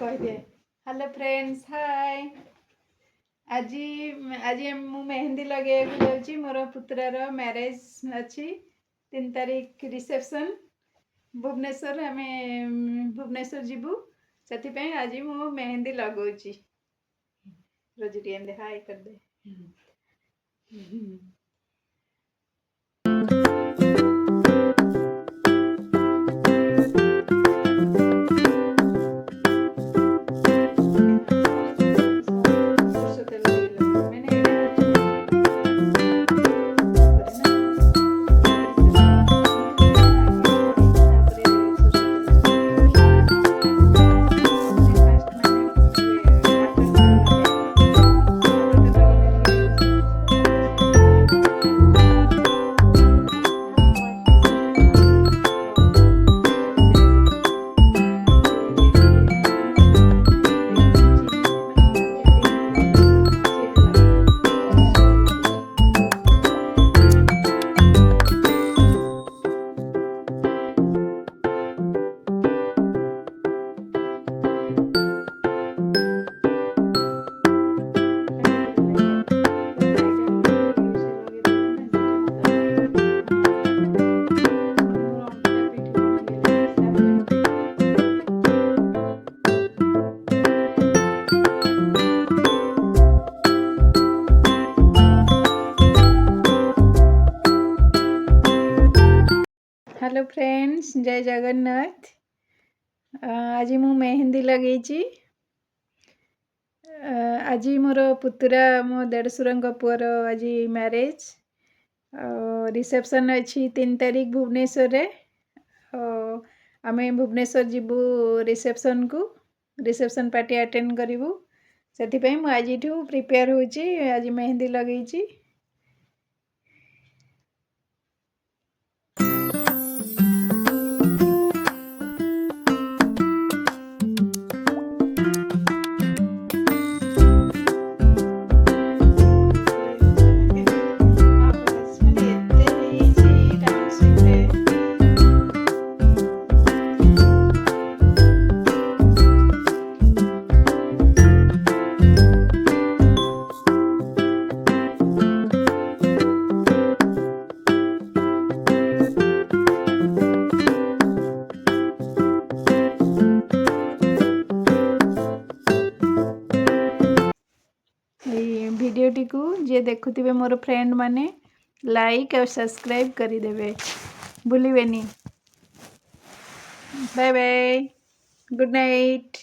कह दिए hello friends hi आज आज मु मेहंदी लगे जाऊँगी मोर पुत्रार मैरेज अच्छी 3 तारीख रिसेप्शन भुवनेश्वर आम भुवनेश्वर जीवु से आज मु मेहंदी लगाऊँगी रोजी एमती हाय कर दे हेलो फ्रेंड्स जय जगन्नाथ आज मु मेहंदी लगे आज मोर पुतुरा मो देढ़शुर पुअर आज मैरेज रिसेप्शन अच्छी 3 तारीख भुवनेश्वर आम भुवनेश्वर जीवु रिसेप्शन को रिसेप्शन पार्टी अटेंड करूँ से आज प्रिपेयर होची आज मेहंदी लगे भिडियोटी को जे देखुथिबे मोर फ्रेंड माने लाइक और सब्सक्राइब करिदेबे भूलिबेनी बाय बाय गुड नाइट।